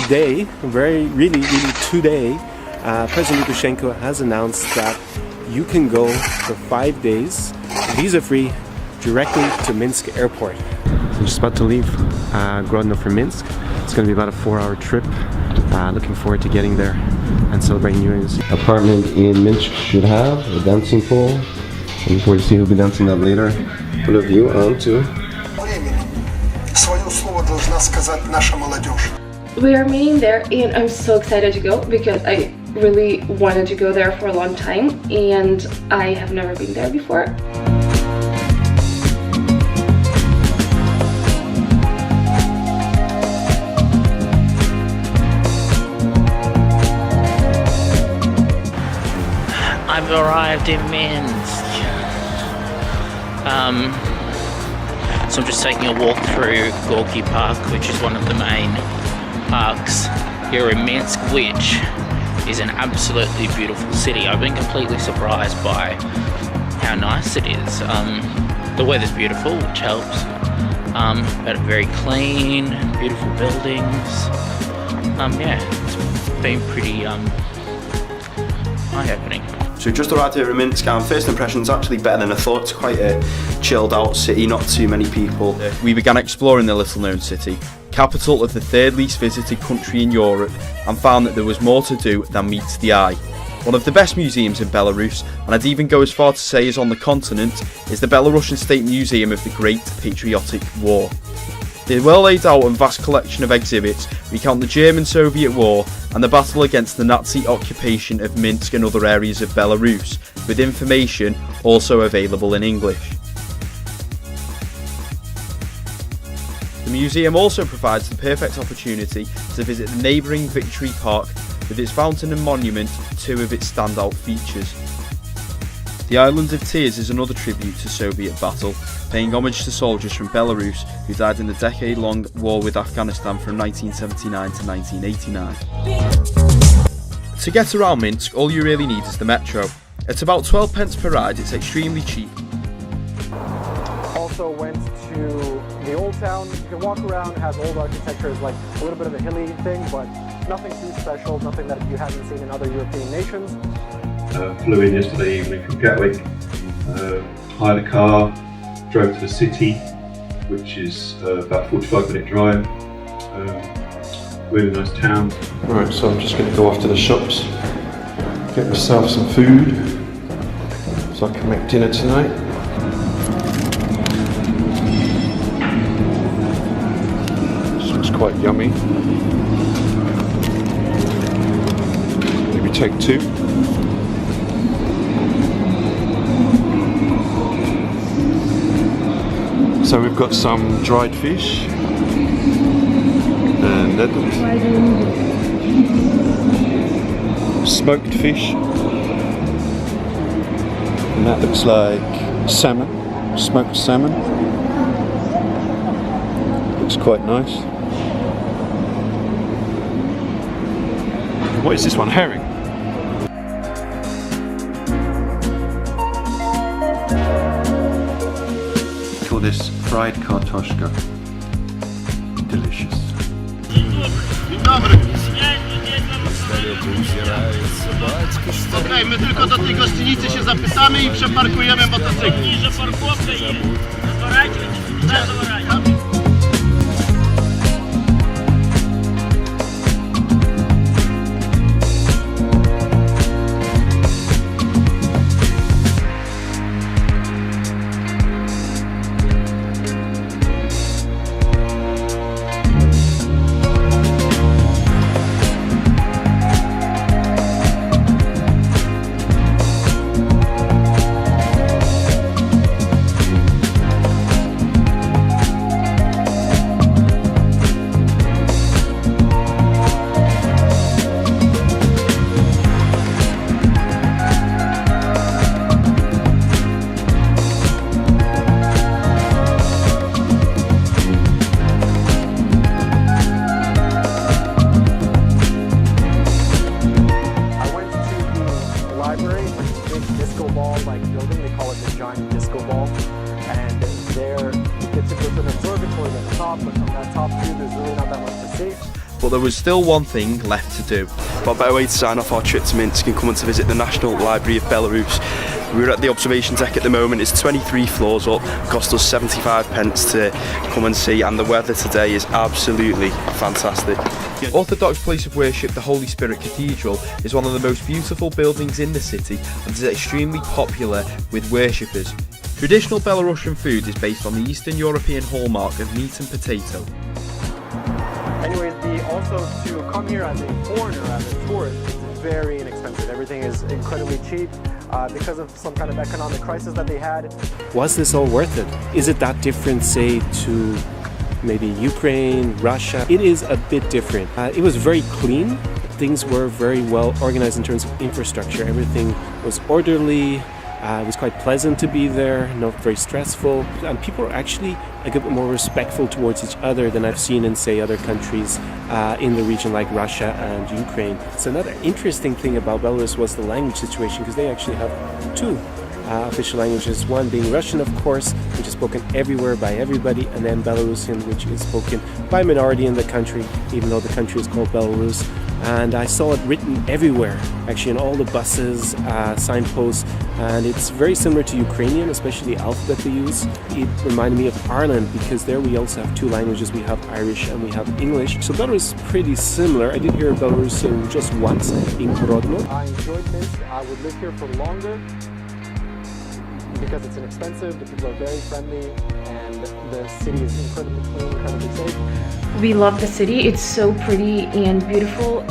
today, really today, President Lukashenko has announced that you can go for 5 days, visa-free, directly to Minsk airport. I'm just about to leave Grodno for Minsk. It's going to be about a 4-hour trip. Looking forward to getting there and celebrating New Year's. Apartment in Minsk should have a dancing pool. Looking forward to see who'll be dancing that later. Put a view onto. We are meeting there and I'm so excited to go because I really wanted to go there for a long time and I have never been there before. I've arrived in Minsk. So I'm just taking a walk through Gorky Park, which is one of the main parks here in Minsk, which is an absolutely beautiful city. I've been completely surprised by how nice it is. The weather's beautiful, which helps, but very clean, beautiful buildings. Yeah, it's been pretty eye-opening. So we just arrived here in Minsk and first impression's actually better than I thought. It's quite a chilled out city, not too many people. We began exploring the little known city, capital of the third least visited country in Europe, and found that there was more to do than meets the eye. One of the best museums in Belarus, and I'd even go as far to say is on the continent, is the Belarusian State Museum of the Great Patriotic War. The well laid out and vast collection of exhibits recount the German-Soviet War and the battle against the Nazi occupation of Minsk and other areas of Belarus, with information also available in English. The museum also provides the perfect opportunity to visit the neighbouring Victory Park with its fountain and monument, two of its standout features. The Island of Tears is another tribute to Soviet battle, paying homage to soldiers from Belarus who died in the decade-long war with Afghanistan from 1979 to 1989. To get around Minsk, all you really need is the metro. At about 12 pence per ride, it's extremely cheap. Also went to the old town. You can walk around, it has old architecture, it's like a little bit of a hilly thing, but nothing too special, nothing that you haven't seen in other European nations. Flew in yesterday evening from Gatwick, hired a car, drove to the city, which is about a 45-minute drive. Really nice town. Right, so I'm just going to go off to the shops, get myself some food so I can make dinner tonight. This looks quite yummy. Maybe take two. So we've got some dried fish, and that looks smoked fish, and that looks like salmon, smoked salmon. Looks quite nice. What is this one? Herring. Call this fried kartoshka. Delicious. Okej, my tylko do tej gościnicy się zapisamy i przeparkujemy motocykl. but there was still one thing left to do. What better way to sign off our trip to Minsk and come and to visit the National Library of Belarus. We're at the observation deck at the moment. It's 23 floors up, cost us 75 pence to come and see, and the weather today is absolutely fantastic. Orthodox place of worship, the Holy Spirit Cathedral, is one of the most beautiful buildings in the city and is extremely popular with worshippers. Traditional Belarusian food is based on the Eastern European hallmark of meat and potato. Anyways, also to come here as a foreigner, as a tourist, it's very inexpensive. Everything is incredibly cheap because of some kind of economic crisis that they had. Was this all worth it? Is it that different, say, to maybe Ukraine, Russia? It is a bit different. It was very clean. Things were very well organized in terms of infrastructure. Everything was orderly. It was quite pleasant to be there, not very stressful, and people are actually a bit more respectful towards each other than I've seen in, say, other countries in the region like Russia and Ukraine. So another interesting thing about Belarus was the language situation, because they actually have two official languages, one being Russian, of course, which is spoken everywhere by everybody, and then Belarusian, which is spoken by a minority in the country, even though the country is called Belarus. And I saw it written everywhere, actually, in all the buses, signposts, and it's very similar to Ukrainian, especially the alphabet they use. It reminded me of Ireland, because there we also have two languages. We have Irish and we have English. So Belarus is pretty similar. I did hear Belarusian just once in Grodno. I enjoyed Minsk. I would live here for longer because it's inexpensive, the people are very friendly, and the city is incredibly clean, incredibly safe. We love the city. It's so pretty and beautiful.